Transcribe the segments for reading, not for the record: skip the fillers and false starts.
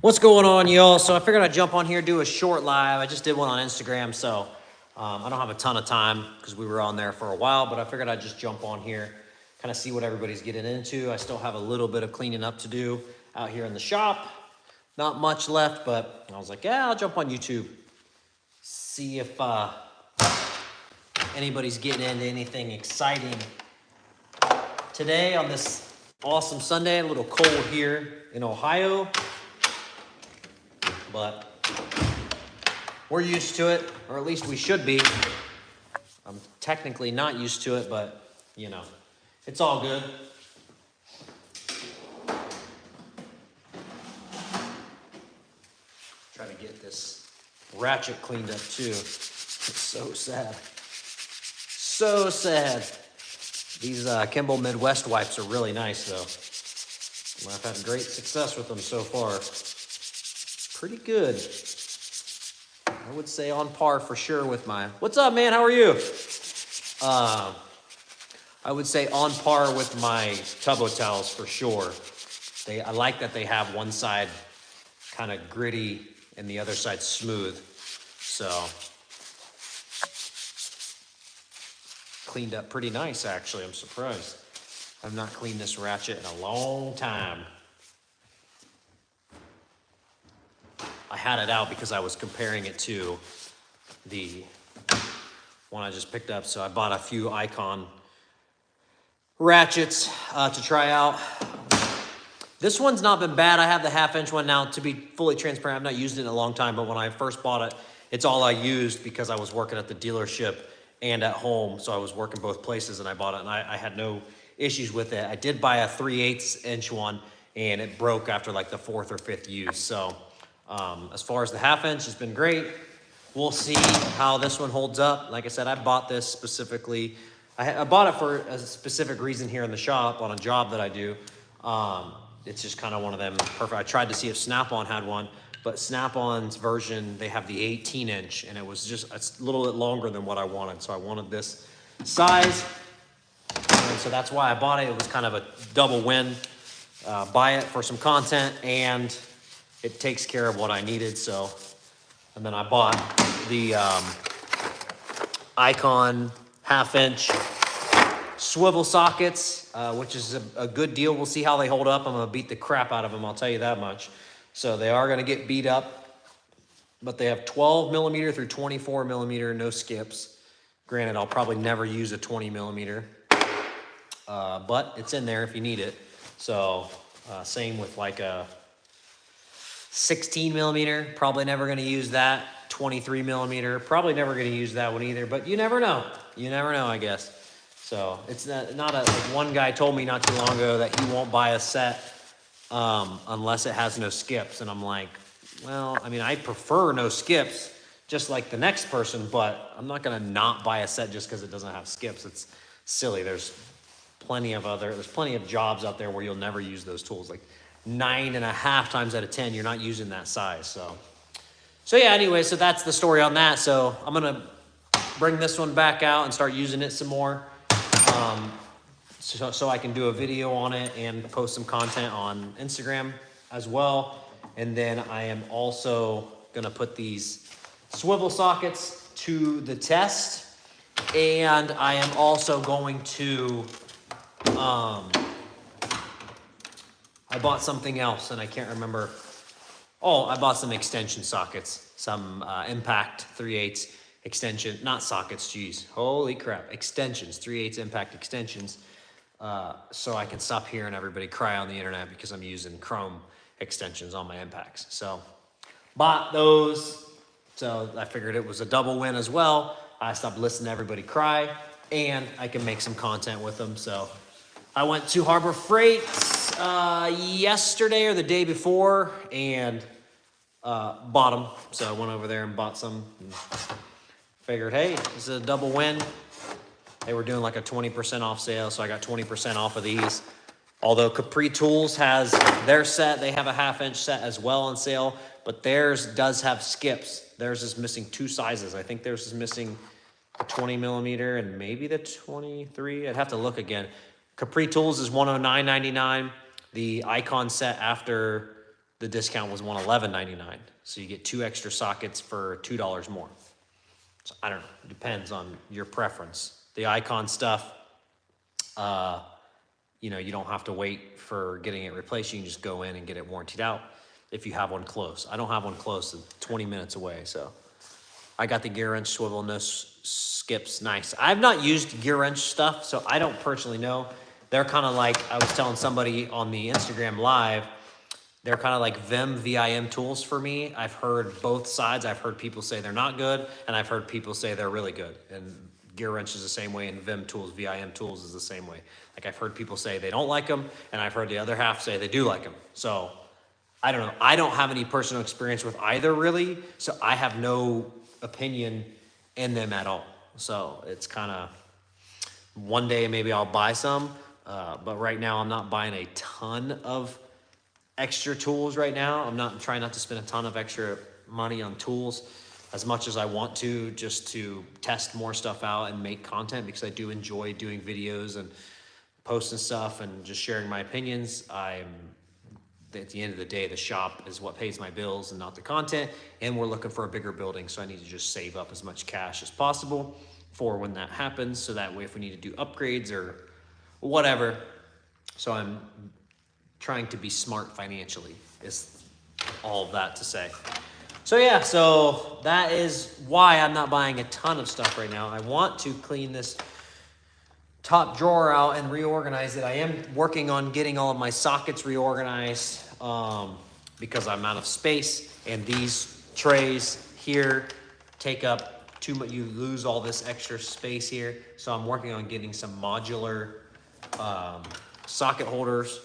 What's going on, y'all? So I figured I'd jump on here, do a short live. I just did one on Instagram, so I don't have a ton of time because we were on there for a while, but I figured I'd just jump on here, kind of see what everybody's getting into. I still have a little bit of cleaning up to do out here in the shop. Not much left, but I was like, yeah, I'll jump on YouTube, see if anybody's getting into anything exciting. Today on this awesome Sunday, a little cold here in Ohio, but we're used to it, or at least we should be. I'm technically not used to it, but you know, it's all good. Try to get this ratchet cleaned up too. It's so sad. So sad. These Kimball Midwest wipes are really nice though. I've had great success with them so far. Pretty good. I would say on par for sure with my... What's up, man? How are you? I would say on par with my Tubbo towels for sure. I like that they have one side kind of gritty and the other side smooth. So cleaned up pretty nice, actually. I'm surprised. I've not cleaned this ratchet in a long time. I had it out because I was comparing it to the one I just picked up. So I bought a few Icon ratchets to try out. This one's not been bad. I have the 1/2 inch one now. To be fully transparent, I've not used it in a long time, but when I first bought it, it's all I used because I was working at the dealership and at home. So I was working both places and I bought it and I had no issues with it. I did buy a 3/8 inch one and it broke after like the 4th or 5th use. So as far as the 1/2 inch, it's been great. We'll see how this one holds up. Like I said, I bought this specifically. I bought it for a specific reason here in the shop on a job that I do. It's just kind of one of them perfect. I tried to see if Snap-on had one, but Snap-on's version, they have the 18 inch and it was just a little bit longer than what I wanted. So I wanted this size. And so that's why I bought it. It was kind of a double win. Buy it for some content and it takes care of what I needed. So, and then I bought the Icon 1/2 inch swivel sockets, which is a good deal. We'll see how they hold up. I'm gonna beat the crap out of them, I'll tell you that much. So they are gonna get beat up, but they have 12 millimeter through 24 millimeter, no skips. Granted, I'll probably never use a 20 millimeter, but it's in there if you need it. So same with like a 16 millimeter, probably never gonna use that. 23 millimeter, probably never gonna use that one either, but you never know. You never know, I guess. So it's not like one guy told me not too long ago that he won't buy a set unless it has no skips. And I'm like, well, I mean, I prefer no skips, just like the next person, but I'm not gonna not buy a set just because it doesn't have skips. It's silly. There's plenty of jobs out there where you'll never use those tools. Like 9.5 times out of 10, you're not using that size. So yeah, anyway, so that's the story on that. So I'm gonna bring this one back out and start using it some more. So I can do a video on it and post some content on Instagram as well. And then I am also gonna put these swivel sockets to the test. And I am also going to, I bought something else and I can't remember. Oh, I bought some extension sockets, some impact 3/8 extension, not sockets, geez, holy crap, extensions, 3/8 impact extensions. So I can stop hearing everybody cry on the internet because I'm using chrome extensions on my impacts. So bought those. So I figured it was a double win as well. I stopped listening to everybody cry and I can make some content with them. So I went to Harbor Freight yesterday or the day before and bought them. So I went over there and bought some and figured, hey, this is a double win. They were doing like a 20% off sale, so I got 20% off of these. Although Capri Tools has their set, they have a 1/2 inch set as well on sale, but theirs does have skips. Theirs is missing 2 sizes. I think theirs is missing the 20 millimeter and maybe the 23. I'd have to look again. Capri Tools is $109.99. The Icon set after the discount was $111.99. So you get 2 extra sockets for $2 more. So I don't know, it depends on your preference. The icon stuff, you know, you don't have to wait for getting it replaced. You can just go in and get it warrantied out if you have one close. I don't have one close, it's 20 minutes away, so. I got the gear wrench swivel, no skips, nice. I've not used gear wrench stuff, so I don't personally know. They're kind of like, I was telling somebody on the Instagram live, they're kind of like VIM tools for me. I've heard both sides. I've heard people say they're not good, and I've heard people say they're really good. And gear wrench is the same way, and VIM tools is the same way. Like I've heard people say they don't like them, and I've heard the other half say they do like them. So I don't know. I don't have any personal experience with either really, so I have no opinion in them at all. So it's kind of, one day maybe I'll buy some, but right now I'm not buying a ton of extra tools right now. I'm trying not to spend a ton of extra money on tools as much as I want to, just to test more stuff out and make content, because I do enjoy doing videos and posting stuff and just sharing my opinions. At the end of the day, the shop is what pays my bills and not the content, and we're looking for a bigger building, so I need to just save up as much cash as possible for when that happens, so that way if we need to do upgrades or whatever. So I'm trying to be smart financially, is all of that to say. So yeah, so that is why I'm not buying a ton of stuff right now. I want to clean this top drawer out and reorganize it. I am working on getting all of my sockets reorganized because I'm out of space, and these trays here take up too much. You lose all this extra space here. So I'm working on getting some modular socket holders,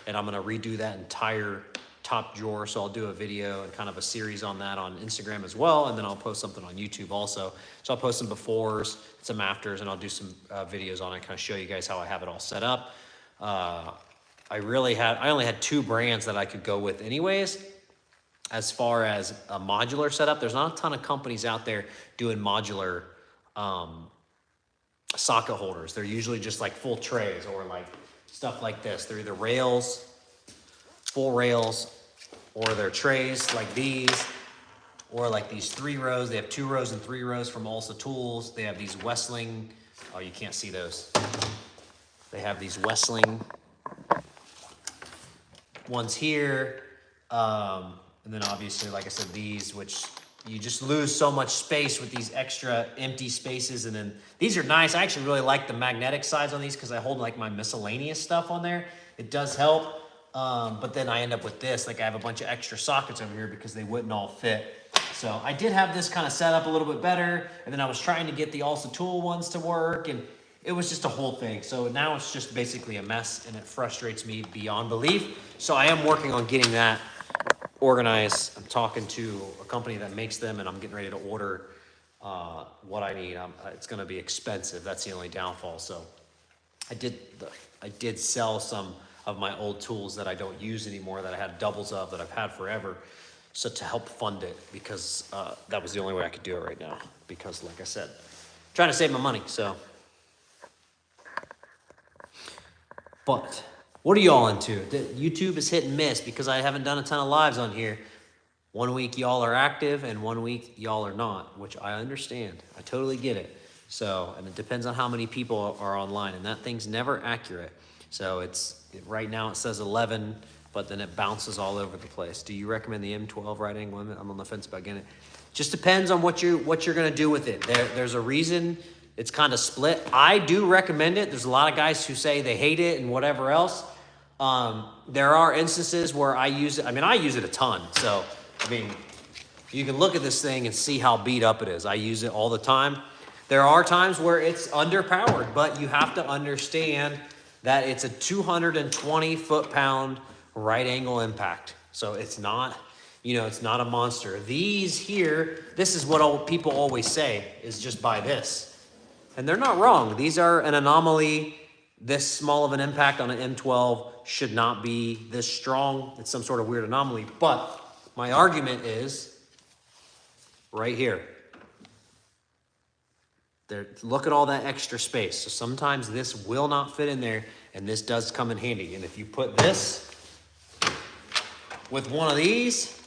and I'm gonna redo that entire top drawer. So I'll do a video and kind of a series on that on Instagram as well, and then I'll post something on YouTube also. So I'll post some befores, some afters, and I'll do some videos on it, kind of show you guys how I have it all set up. I only had 2 brands that I could go with anyways. As far as a modular setup, there's not a ton of companies out there doing modular socket holders. They're usually just like full trays or like stuff like this. They're either rails, full rails, or they're trays like these, or like these 3 rows. They have 2 rows and 3 rows from Ulsa Tools. They have these Westling, oh, you can't see those. They have these Westling ones here. And then obviously, like I said, these, which you just lose so much space with these extra empty spaces. And then these are nice. I actually really like the magnetic sides on these because I hold like my miscellaneous stuff on there. It does help. But then I end up with this, like I have a bunch of extra sockets over here because they wouldn't all fit. So I did have this kind of set up a little bit better, and then I was trying to get the Ulsa Tool ones to work, and it was just a whole thing. So now it's just basically a mess, and it frustrates me beyond belief. So I am working on getting that organized. I'm talking to a company that makes them, and I'm getting ready to order what I need. It's gonna be expensive, that's the only downfall. So I did sell some of my old tools that I don't use anymore, that I had doubles of, that I've had forever. So to help fund it, because that was the only way I could do it right now. Because like I said, trying to save my money, so. But what are y'all into? YouTube is hit and miss because I haven't done a ton of lives on here. One week y'all are active and one week y'all are not, which I understand. I totally get it. So, and it depends on how many people are online, and that thing's never accurate. So right now it says 11, but then it bounces all over the place. Do you recommend the M12 right angle limit? I'm on the fence about getting it. Just depends on what you're gonna do with it. There's a reason it's kind of split. I do recommend it. There's a lot of guys who say they hate it and whatever else. There are instances where I use it. I mean, I use it a ton. So, I mean, you can look at this thing and see how beat up it is. I use it all the time. There are times where it's underpowered, but you have to understand that it's a 220 foot-pound right angle impact. So it's not, it's not a monster. These here, this is what people always say, is just buy this. And they're not wrong. These are an anomaly. This small of an impact on an M12 should not be this strong. It's some sort of weird anomaly. But my argument is right here. Look at all that extra space. So sometimes this will not fit in there, and this does come in handy. And if you put this with one of these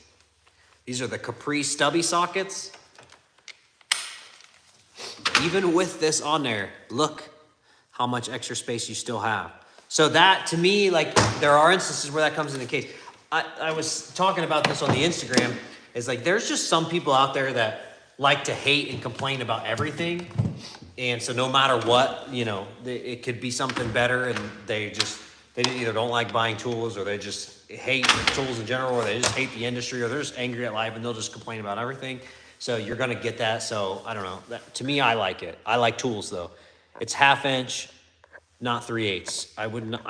are the Capri stubby sockets. Even with this on there, look how much extra space you still have. So that, to me, like, there are instances where that comes in the case. I was talking about this on the Instagram, is like, there's just some people out there that like to hate and complain about everything. And so no matter what, you know, it could be something better, and they either don't like buying tools, or they just hate tools in general, or they just hate the industry, or they're just angry at life and they'll just complain about everything. So you're gonna get that. So I don't know. To me, I like it. I like tools though. It's 1/2 inch, not 3/8. I wouldn't.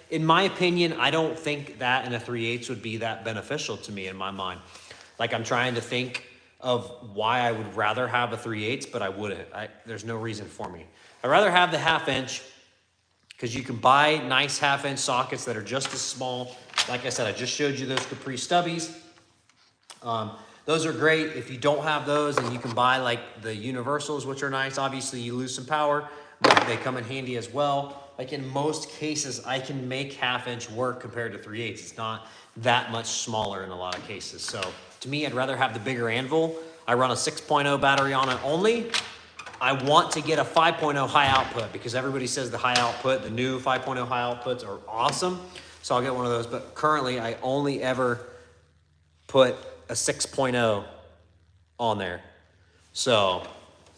In my opinion, I don't think that in a 3/8 would be that beneficial to me in my mind. Like, I'm trying to think of why I would rather have a 3/8, but I wouldn't. There's no reason for me. I'd rather have the 1/2 inch, because you can buy nice 1/2 inch sockets that are just as small. Like I said, I just showed you those Capri stubbies. Those are great. If you don't have those, and you can buy like the universals, which are nice. Obviously, you lose some power, but they come in handy as well. Like, in most cases, I can make 1/2 inch work compared to 3/8. It's not that much smaller in a lot of cases. So to me, I'd rather have the bigger anvil. I run a 6.0 battery on it only. I want to get a 5.0 high output, because everybody says the high output, the new 5.0 high outputs are awesome. So I'll get one of those. But currently, I only ever put a 6.0 on there. So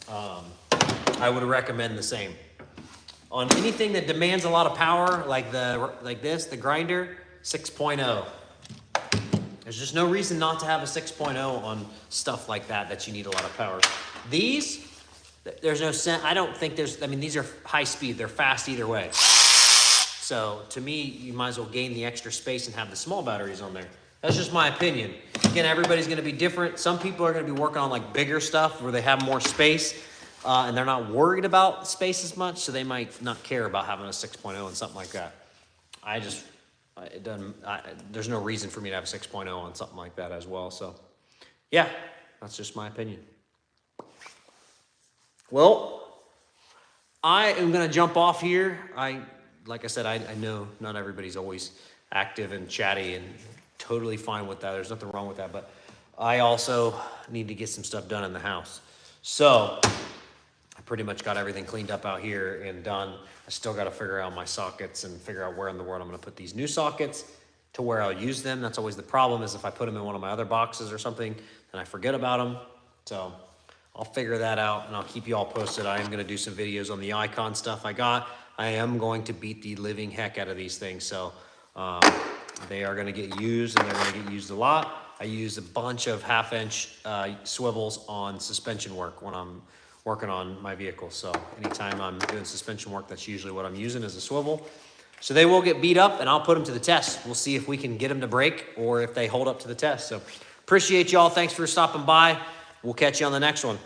I would recommend the same. On anything that demands a lot of power, like the grinder, 6.0. There's just no reason not to have a 6.0 on stuff like that you need a lot of power. These, there's no sense. I don't think there's, I mean, these are high speed. They're fast either way. So to me, you might as well gain the extra space and have the small batteries on there. That's just my opinion. Again, everybody's gonna be different. Some people are gonna be working on like bigger stuff where they have more space, and they're not worried about space as much, so they might not care about having a 6.0 and something like that. There's no reason for me to have a 6.0 on something like that as well. So yeah, that's just my opinion. Well, I am gonna jump off here. Like I said, I know not everybody's always active and chatty, and totally fine with that. There's nothing wrong with that, but I also need to get some stuff done in the house. So I pretty much got everything cleaned up out here and done. I still got to figure out my sockets and figure out where in the world I'm going to put these new sockets to where I'll use them. That's always the problem, is if I put them in one of my other boxes or something, then I forget about them. So I'll figure that out, and I'll keep you all posted. I am going to do some videos on the icon stuff I got. I am going to beat the living heck out of these things. So they are going to get used, and they're going to get used a lot. I use a bunch of 1/2 inch swivels on suspension work when I'm working on my vehicle. So anytime I'm doing suspension work, that's usually what I'm using, as a swivel. So they will get beat up, and I'll put them to the test. We'll see if we can get them to break or if they hold up to the test. So appreciate y'all. Thanks for stopping by. We'll catch you on the next one.